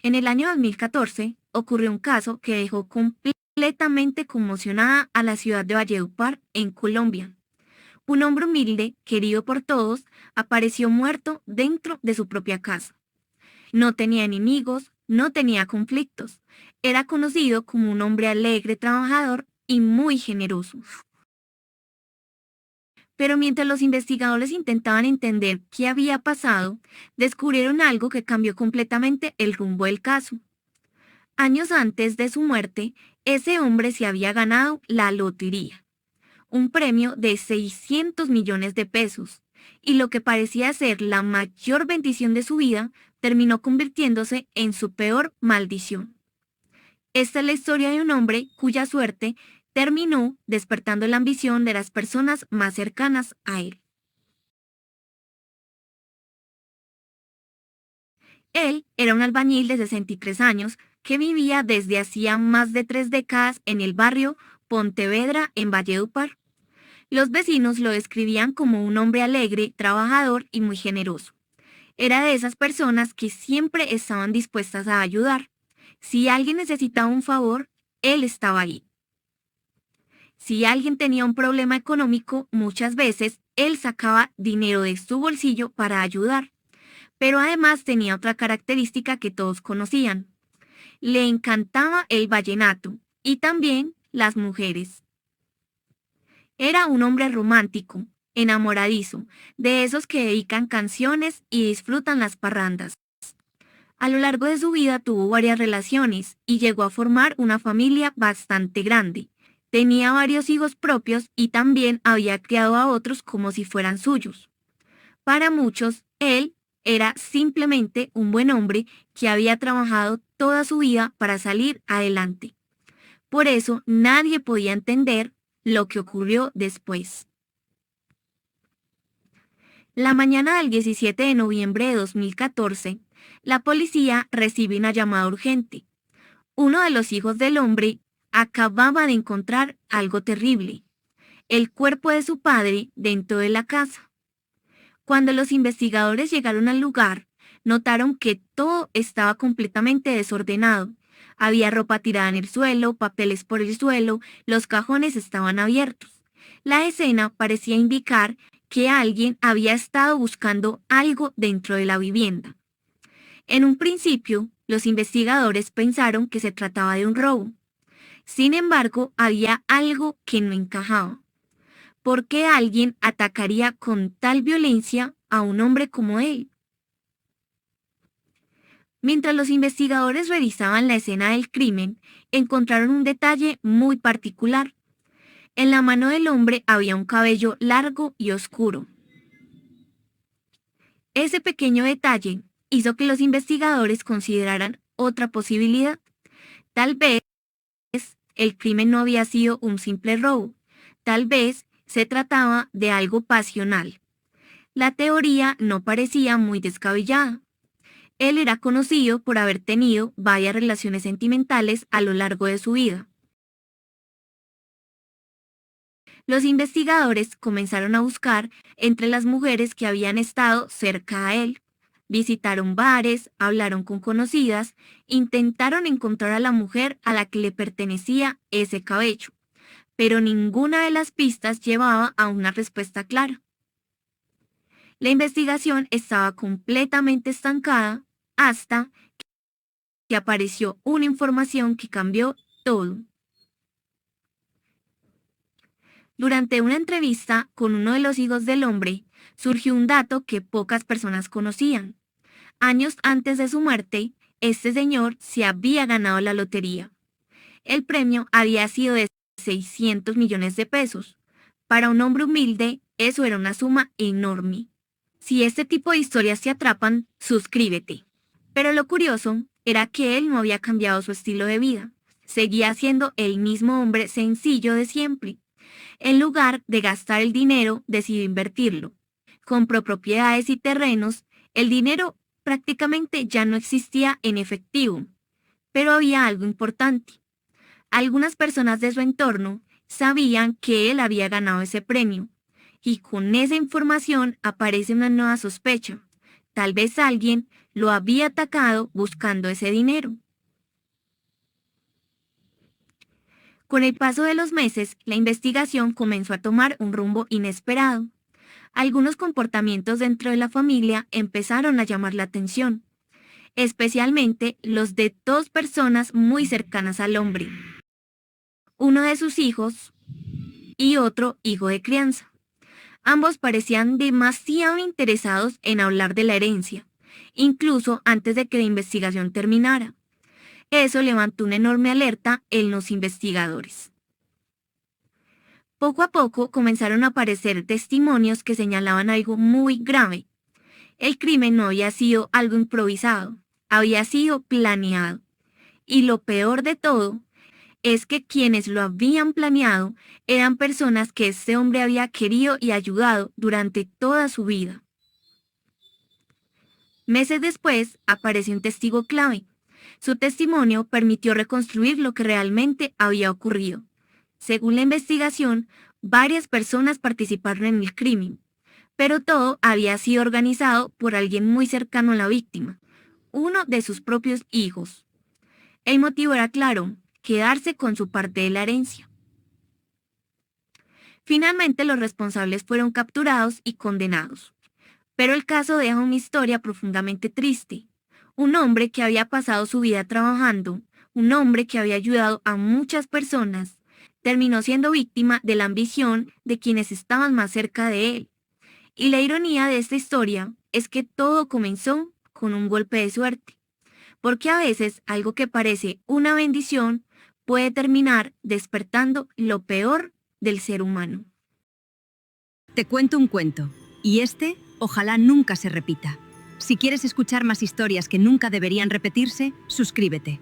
En el año 2014 ocurrió un caso que dejó completamente conmocionada a la ciudad de Valledupar, en Colombia. Un hombre humilde, querido por todos, apareció muerto dentro de su propia casa. No tenía enemigos, no tenía conflictos. Era conocido como un hombre alegre, trabajador y muy generoso. Pero mientras los investigadores intentaban entender qué había pasado, descubrieron algo que cambió completamente el rumbo del caso. Años antes de su muerte, ese hombre se había ganado la lotería, un premio de 600 millones de pesos, y lo que parecía ser la mayor bendición de su vida terminó convirtiéndose en su peor maldición. Esta es la historia de un hombre cuya suerte terminó despertando la ambición de las personas más cercanas a él. Él era un albañil de 63 años que vivía desde hacía más de 3 décadas en el barrio Pontevedra, en Valledupar. Los vecinos lo describían como un hombre alegre, trabajador y muy generoso. Era de esas personas que siempre estaban dispuestas a ayudar. Si alguien necesitaba un favor, él estaba ahí. Si alguien tenía un problema económico, muchas veces él sacaba dinero de su bolsillo para ayudar. Pero además tenía otra característica que todos conocían. Le encantaba el vallenato y también las mujeres. Era un hombre romántico, enamoradizo, de esos que dedican canciones y disfrutan las parrandas. A lo largo de su vida tuvo varias relaciones y llegó a formar una familia bastante grande. Tenía varios hijos propios y también había criado a otros como si fueran suyos. Para muchos, él era simplemente un buen hombre que había trabajado toda su vida para salir adelante. Por eso nadie podía entender lo que ocurrió después. La mañana del 17 de noviembre de 2014, la policía recibe una llamada urgente. Uno de los hijos del hombre acababa de encontrar algo terrible: el cuerpo de su padre dentro de la casa. Cuando los investigadores llegaron al lugar, notaron que todo estaba completamente desordenado. Había ropa tirada en el suelo, papeles por el suelo, los cajones estaban abiertos. La escena parecía indicar que alguien había estado buscando algo dentro de la vivienda. En un principio, los investigadores pensaron que se trataba de un robo. Sin embargo, había algo que no encajaba. ¿Por qué alguien atacaría con tal violencia a un hombre como él? Mientras los investigadores revisaban la escena del crimen, encontraron un detalle muy particular. En la mano del hombre había un cabello largo y oscuro. Ese pequeño detalle hizo que los investigadores consideraran otra posibilidad. Tal vez el crimen no había sido un simple robo. Tal vez se trataba de algo pasional. La teoría no parecía muy descabellada. Él era conocido por haber tenido varias relaciones sentimentales a lo largo de su vida. Los investigadores comenzaron a buscar entre las mujeres que habían estado cerca a él. Visitaron bares, hablaron con conocidas, intentaron encontrar a la mujer a la que le pertenecía ese cabello, pero ninguna de las pistas llevaba a una respuesta clara. La investigación estaba completamente estancada hasta que apareció una información que cambió todo. Durante una entrevista con uno de los hijos del hombre, surgió un dato que pocas personas conocían. Años antes de su muerte, este señor se había ganado la lotería. El premio había sido de 600 millones de pesos. Para un hombre humilde, eso era una suma enorme. Si este tipo de historias te atrapan, suscríbete. Pero lo curioso era que él no había cambiado su estilo de vida. Seguía siendo el mismo hombre sencillo de siempre. En lugar de gastar el dinero, decidió invertirlo. Compró propiedades y terrenos. El dinero prácticamente ya no existía en efectivo. Pero había algo importante. Algunas personas de su entorno sabían que él había ganado ese premio. Y con esa información aparece una nueva sospecha. Tal vez alguien lo había atacado buscando ese dinero. Con el paso de los meses, la investigación comenzó a tomar un rumbo inesperado. Algunos comportamientos dentro de la familia empezaron a llamar la atención, especialmente los de dos personas muy cercanas al hombre, uno de sus hijos y otro hijo de crianza. Ambos parecían demasiado interesados en hablar de la herencia, incluso antes de que la investigación terminara. Eso levantó una enorme alerta en los investigadores. Poco a poco comenzaron a aparecer testimonios que señalaban algo muy grave. El crimen no había sido algo improvisado, había sido planeado. Y lo peor de todo es que quienes lo habían planeado eran personas que este hombre había querido y ayudado durante toda su vida. Meses después apareció un testigo clave. Su testimonio permitió reconstruir lo que realmente había ocurrido. Según la investigación, varias personas participaron en el crimen, pero todo había sido organizado por alguien muy cercano a la víctima, uno de sus propios hijos. El motivo era claro: quedarse con su parte de la herencia. Finalmente, los responsables fueron capturados y condenados. Pero el caso deja una historia profundamente triste. Un hombre que había pasado su vida trabajando, un hombre que había ayudado a muchas personas, terminó siendo víctima de la ambición de quienes estaban más cerca de él. Y la ironía de esta historia es que todo comenzó con un golpe de suerte, porque a veces algo que parece una bendición puede terminar despertando lo peor del ser humano. Te cuento un cuento, y ojalá nunca se repita. Si quieres escuchar más historias que nunca deberían repetirse, suscríbete.